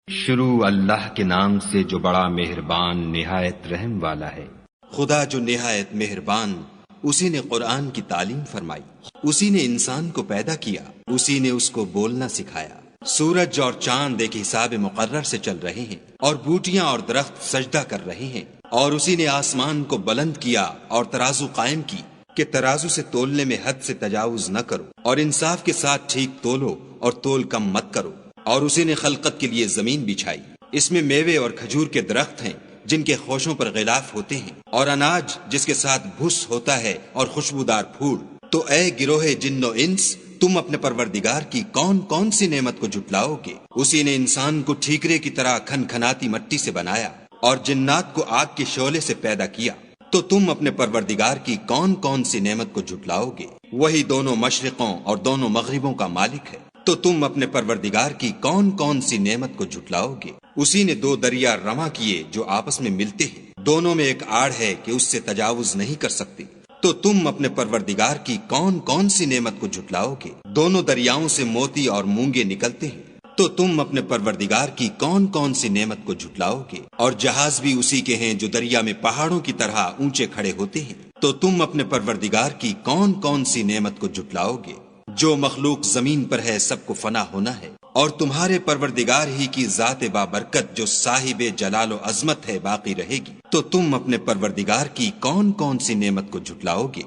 شروع اللہ کے نام سے جو بڑا مہربان نہایت رحم والا ہے۔ خدا جو نہایت مہربان، اسی نے قرآن کی تعلیم فرمائی، اسی نے انسان کو پیدا کیا، اسی نے اس کو بولنا سکھایا۔ سورج اور چاند ایک حساب مقرر سے چل رہے ہیں، اور بوٹیاں اور درخت سجدہ کر رہے ہیں، اور اسی نے آسمان کو بلند کیا اور ترازو قائم کی کہ ترازو سے تولنے میں حد سے تجاوز نہ کرو، اور انصاف کے ساتھ ٹھیک تولو اور تول کم مت کرو۔ اور اسی نے خلقت کے لیے زمین بچھائی، اس میں میوے اور کھجور کے درخت ہیں جن کے خوشوں پر غلاف ہوتے ہیں، اور اناج جس کے ساتھ بھس ہوتا ہے اور خوشبودار پھول۔ تو اے گروہ جن و انس، تم اپنے پروردگار کی کون کون سی نعمت کو جھٹلاؤ گے؟ اسی نے انسان کو ٹھیکرے کی طرح کھن کھناتی مٹی سے بنایا اور جنات کو آگ کے شعلے سے پیدا کیا۔ تو تم اپنے پروردگار کی کون کون سی نعمت کو جھٹلاؤ گے؟ وہی دونوں مشرقوں اور دونوں مغربوں کا مالک ہے۔ تو تم اپنے پروردگار کی کون کون سی نعمت کو جھٹلاؤ گے؟ اسی نے دو دریا رواں کیے جو آپس میں ملتے ہیں، دونوں میں ایک آڑ ہے کہ اس سے تجاوز نہیں کر سکتے۔ تو تم اپنے پروردگار کی کون کون سی نعمت کو جھٹلاؤ گے؟ دونوں دریاؤں سے موتی اور مونگے نکلتے ہیں۔ تو تم اپنے پروردگار کی کون کون سی نعمت کو جھٹلاؤ گے؟ اور جہاز بھی اسی کے ہیں جو دریا میں پہاڑوں کی طرح اونچے کھڑے ہوتے ہیں۔ تو تم اپنے پروردگار کی کون کون سی نعمت کو جھٹلاؤ گے؟ جو مخلوق زمین پر ہے سب کو فنا ہونا ہے، اور تمہارے پروردگار ہی کی ذات بابرکت جو صاحب جلال و عظمت ہے باقی رہے گی۔ تو تم اپنے پروردگار کی کون کون سی نعمت کو جھٹلاؤ گے؟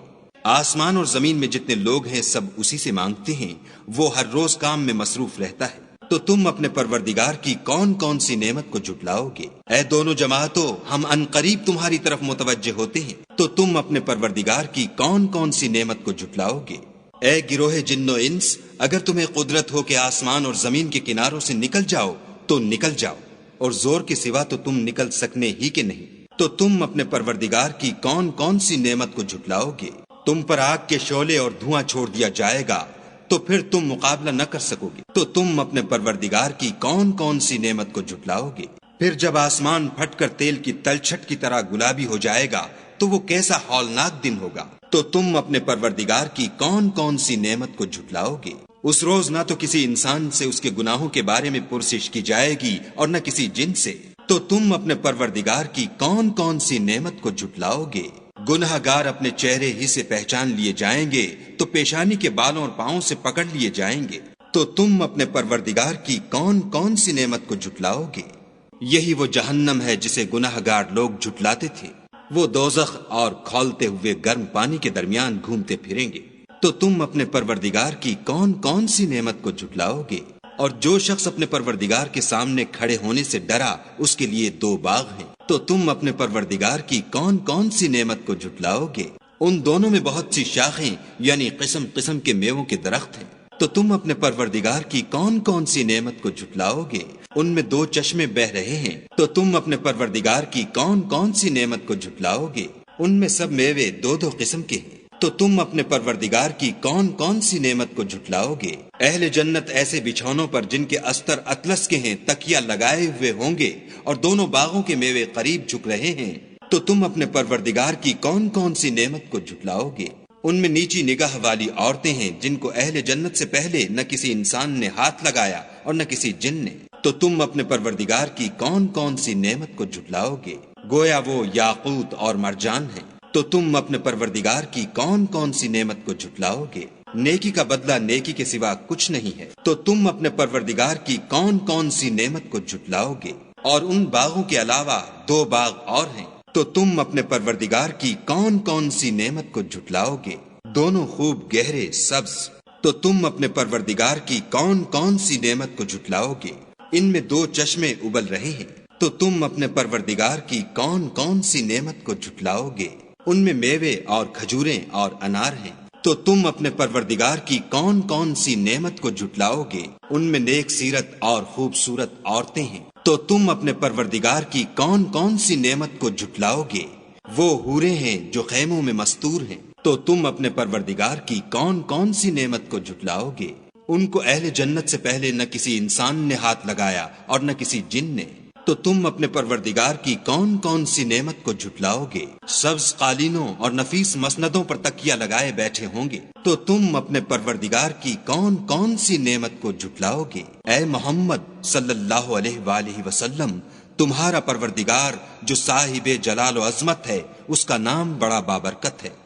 آسمان اور زمین میں جتنے لوگ ہیں سب اسی سے مانگتے ہیں، وہ ہر روز کام میں مصروف رہتا ہے۔ تو تم اپنے پروردگار کی کون کون سی نعمت کو جھٹلاؤ گے؟ اے دونوں جماعتوں، ہم عنقریب تمہاری طرف متوجہ ہوتے ہیں۔ تو تم اپنے پروردگار کی کون کون سی نعمت کو جھٹلاؤ گے؟ اے گروہ جن و انس، اگر تمہیں قدرت ہو کہ آسمان اور زمین کے کناروں سے نکل جاؤ تو نکل جاؤ، اور زور کے سوا تو تم نکل سکنے ہی کے نہیں۔ تو تم اپنے پروردگار کی کون کون سی نعمت کو جھٹلاؤ گے؟ تم پر آگ کے شعلے اور دھواں چھوڑ دیا جائے گا تو پھر تم مقابلہ نہ کر سکو گے۔ تو تم اپنے پروردگار کی کون کون سی نعمت کو جھٹلاؤ گے؟ پھر جب آسمان پھٹ کر تیل کی تلچھٹ کی طرح گلابی ہو جائے گا تو وہ کیسا ہولناک دن ہوگا۔ تو تم اپنے پروردگار کی کون کون سی نعمت کو جھٹلاؤ گے؟ اس روز نہ تو کسی انسان سے اس کے گناہوں کے بارے میں پرسش کی جائے گی اور نہ کسی جن سے۔ تو تم اپنے پروردگار کی کون کون سی نعمت کو جھٹلاؤ گے؟ گناہ گار اپنے چہرے ہی سے پہچان لیے جائیں گے تو پیشانی کے بالوں اور پاؤں سے پکڑ لیے جائیں گے۔ تو تم اپنے پروردگار کی کون کون سی نعمت کو جھٹلاؤ گے؟ یہی وہ جہنم ہے جسے گناہ گار لوگ جھٹلاتے تھے، وہ دوزخ اور کھولتے ہوئے گرم پانی کے درمیان گھومتے پھریں گے۔ تو تم اپنے پروردگار کی کون کون سی نعمت کو جھٹلاؤ گے؟ اور جو شخص اپنے پروردگار کے سامنے کھڑے ہونے سے ڈرا اس کے لیے دو باغ ہیں۔ تو تم اپنے پروردگار کی کون کون سی نعمت کو جھٹلاؤ گے؟ ان دونوں میں بہت سی شاخیں یعنی قسم قسم کے میووں کے درخت ہیں۔ تو تم اپنے پروردگار کی کون کون سی نعمت کو جھٹلاؤ گے؟ ان میں دو چشمے بہ رہے ہیں۔ تو تم اپنے پروردگار کی کون کون سی نعمت کو جھٹلاؤ گے؟ ان میں سب میوے دو دو قسم کے ہیں۔ تو تم اپنے پروردگار کی کون کون سی نعمت کو جھٹلاؤ گے؟ اہل جنت ایسے بچھونوں پر جن کے استر اطلس کے ہیں تکیا لگائے ہوئے ہوں گے، اور دونوں باغوں کے میوے قریب جھک رہے ہیں۔ تو تم اپنے پروردگار کی کون کون سی نعمت کو جھٹلاؤ گے؟ ان میں نیچی نگاہ والی عورتیں ہیں جن کو اہل جنت سے پہلے نہ کسی انسان نے ہاتھ لگایا اور نہ کسی جن نے۔ تو تم اپنے پروردگار کی کون کون سی نعمت کو جھٹلاؤ گے؟ گویا وہ یاقوت اور مرجان ہیں۔ تو تم اپنے پروردگار کی کون کون سی نعمت کو جھٹلاؤ گے؟ نیکی کا بدلہ نیکی کے سوا کچھ نہیں ہے۔ تو تم اپنے پروردگار کی کون کون سی نعمت کو جھٹلاؤ گے؟ اور ان باغوں کے علاوہ دو باغ اور ہیں۔ تو تم اپنے پروردگار کی کون کون سی نعمت کو جھٹلاؤ گے؟ دونوں خوب گہرے سبز۔ تو تم اپنے پروردگار کی کون کون سی نعمت کو جھٹلاؤ گے؟ ان میں دو چشمے ابل رہے ہیں۔ تو تم اپنے پروردگار کی کون کون سی نعمت کو جھٹلاؤ گے؟ ان میں میوے اور کھجوریں اور انار ہیں۔ تو تم اپنے پروردگار کی کون کون سی نعمت کو جھٹلاؤ گے؟ ان میں نیک سیرت اور خوبصورت عورتیں ہیں۔ تو تم اپنے پروردگار کی کون کون سی نعمت کو جھٹلاؤ گے؟ وہ حوریں ہیں جو خیموں میں مستور ہیں۔ تو تم اپنے پروردگار کی کون کون سی نعمت کو جھٹلاؤ گے؟ ان کو اہل جنت سے پہلے نہ کسی انسان نے ہاتھ لگایا اور نہ کسی جن نے۔ تو تم اپنے پروردگار کی کون کون سی نعمت کو جھٹلاؤ گے؟ سبز قالینوں اور نفیس مسندوں پر تکیہ لگائے بیٹھے ہوں گے، تو تم اپنے پروردگار کی کون کون سی نعمت کو جھٹلاؤ گے؟ اے محمد صلی اللہ علیہ وآلہ وسلم، تمہارا پروردگار جو صاحب جلال و عظمت ہے، اس کا نام بڑا بابرکت ہے۔